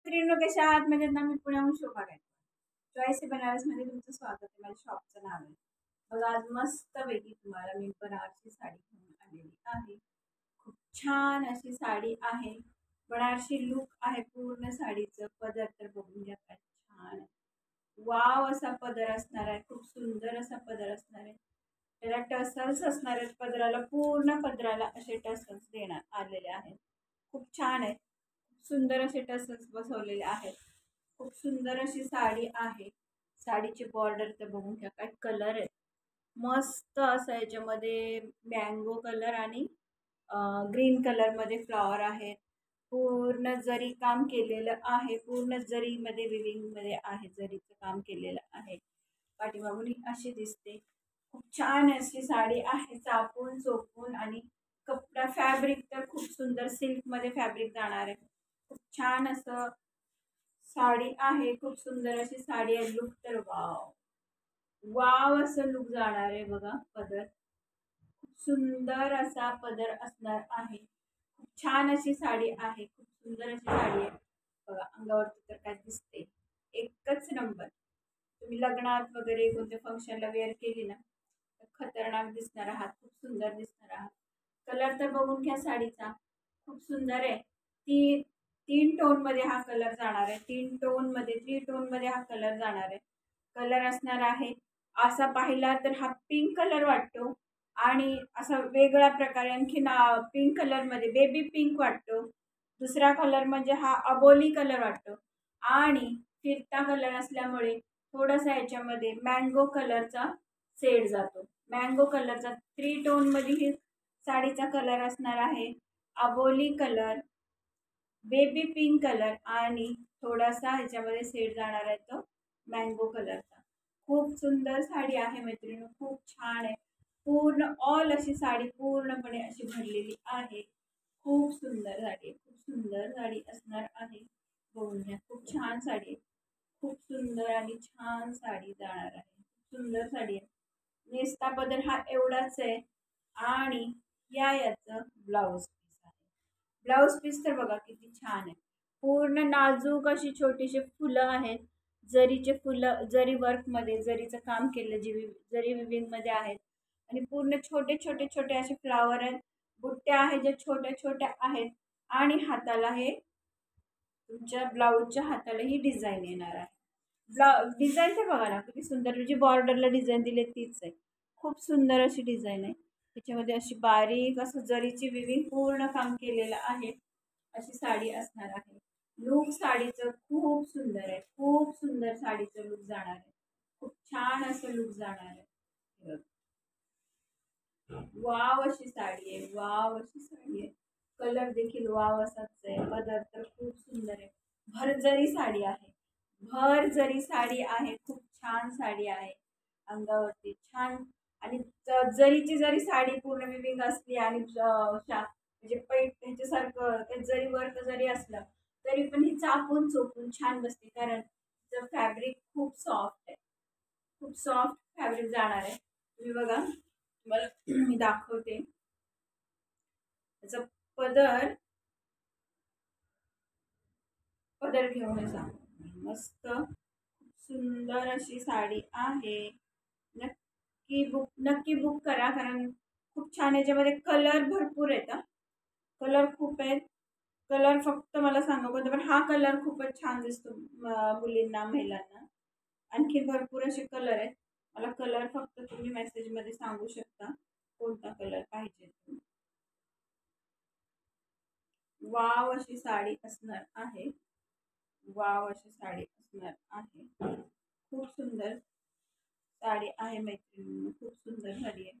मैत्रिणी कशा आहात? म्हणजे ना मी पुण्याहून शोभा गायकवाड. चॉईस बनारसमध्ये तुमचं स्वागत आहे. माझ्या शॉपचं नाव आहे. बघा आज मस्तपैकी तुम्हाला मी बनारसी साडी घेऊन आलेली आहे. खूप छान अशी साडी आहे. बनारसी लुक आहे पूर्ण साडीचं. पदर तर बघून घ्या काय छान आहे. वाव असा पदर असणार आहे. खूप सुंदर असा पदर असणार आहे. त्याला टसल्स असणार आहेत. पदराला पूर्ण पदराला असे टसल्स देण्यात आलेले आहेत. खूप छान आहे. सुंदर असे टसल्स बसवलेले आहेत. खूप सुंदर अशी साडी आहे. साडीची बॉर्डर तर बघून घ्या काय कलर आहे. मस्त असं याच्यामध्ये मँगो कलर आणि ग्रीन कलरमध्ये फ्लॉवर आहेत. पूर्ण जरी काम केलेलं आहे. पूर्ण जरीमध्ये विविंगमध्ये आहे. जरीचं काम केलेलं आहे. पाठीमागून अशी दिसते. खूप छान अशी साडी आहे. चापून चोपून आणि कपडा फॅब्रिक तर खूप सुंदर सिल्कमध्ये फॅब्रिक जाणार आहे. खूप छान असं साडी आहे. खूप सुंदर अशी साडी आहे. लुक तर वाव वाव असं लुक जाणार आहे. बघा पदर खूप सुंदर असा पदर असणार आहे. खूप छान अशी साडी आहे. खूप सुंदर अशी साडी आहे. बघा अंगावरती तर काय दिसते एकच नंबर. तुम्ही लग्नात वगैरे कोणत्या फंक्शनला वेअर केली ना तर खतरनाक दिसणार आहात. खूप सुंदर दिसणार आहात. कलर तर बघून घ्या साडीचा खूप सुंदर आहे. तीन टोनमध्ये हा कलर जाणार आहे. 3 टोनमध्ये हा कलर जाणार आहे. कलर असणार आहे असा पाहिला तर हा पिंक कलर वाटतो आणि असा वेगळ्या प्रकारे आणखी पिंक कलरमध्ये बेबी पिंक वाटतो. दुसरा कलर म्हणजे हा अबोली कलर वाटतो आणि फिरता कलर असल्यामुळे थोडासा याच्यामध्ये मँगो कलरचा शेड जातो. मँगो कलरचा 3 टोनमध्ये ही साडीचा कलर असणार आहे. अबोली कलर, बेबी पिंक कलर आणि थोडासा ह्याच्यामध्ये शेड जाणार आहे तो मँगो कलरचा. खूप सुंदर साडी आहे मैत्रिणी. खूप छान आहे. पूर्ण ऑल अशी साडी पूर्णपणे अशी भरलेली आहे. खूप सुंदर साडी आहे. खूप सुंदर साडी असणार आहे. बघून घ्या खूप छान साडी आहे. खूप सुंदर आणि छान साडी जाणार आहे. सुंदर साडी आहे. नेसता बदल हा एवढाच आहे आणि याचं ब्लाऊज पीस आहे. ब्लाऊज पीस तर बघा किती छान आहे. पूर्ण नाजूक अशी छोटीशी फुलं आहेत. जरीचे फुलं जरी वर्कमध्ये जरीचं काम केलं जरी विविंगमध्ये आहेत आणि पूर्ण छोटे छोटे छोटे असे फ्लावर आहेत. बुट्ट्या आहेत ज्या छोट्या छोट्या आहेत आणि हाताला हे तुमच्या ब्लाऊजच्या हाताला ही डिझाईन येणार आहे. डिझाईन तर बघा ना किती सुंदर. जी बॉर्डरला डिझाईन दिली तीच आहे. खूप सुंदर अशी डिझाईन आहे. त्याच्यामध्ये अशी बारीक असं जरीची विविंग पूर्ण काम केलेलं आहे. अशी साडी असणार आहे. लुक साडीचं खूप सुंदर आहे. खूप सुंदर साडीचं लुक जाणार आहे. खूप छान असं लुक जाणार आहे. वाव अशी साडी आहे. वाव अशी साडी आहे. कलर देखील वाव असाच आहे. पदर तर खूप सुंदर आहे. भरजरी साडी आहे. भर जरी साडी आहे. खूप छान साडी आहे. अंगावरती छान आणि जरीची जरी साडी पूर्ण विविंग असली आणि म्हणजे पैठ ह्याच्यासारखं ते जरी वर्क जरी असलं तरी पण ही चापून चोपून छान बसते. कारण तिचं फॅब्रिक खूप सॉफ्ट आहे. खूप सॉफ्ट फॅब्रिक जाणार आहे. तुम्ही बघा तुम्हाला मी दाखवते त्याचा पदर पदर घेऊन जा. मस्त सुंदर अशी साडी आहे. नक्की बुक करा कारण खूप छान. याच्यामध्ये कलर भरपूर आहेत. कलर खूप आहेत. कलर फक्त मला सांगा कोणता पण हा कलर खूपच छान दिसतो मुलींना महिलांना. आणखी भरपूर असे कलर आहेत. मला कलर फक्त तुम्ही मेसेजमध्ये सांगू शकता कोणता कलर पाहिजे. वाव अशी साडी असणार आहे. वाव अशी साडी असणार आहे. खूप सुंदर साडी आहे मैत्रिणी. खूप सुंदर साडी आहे.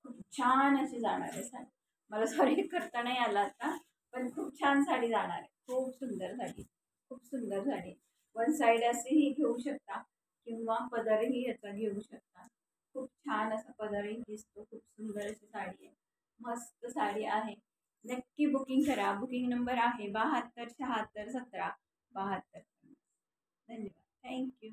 खूप छान अशी जाणार आहे साडी. मला सॉरी करता नाही आला आता पण खूप छान साडी जाणार आहे. खूप सुंदर साडी. खूप सुंदर साडी. वन साईड असेही घेऊ शकता किंवा पदरही याचा घेऊ शकता. खूप छान असा पदरही दिसतो. खूप सुंदर अशी साडी आहे. मस्त साडी आहे. नक्की बुकिंग करा. बुकिंग नंबर आहे 72 76 17 72. धन्यवाद. थँक्यू.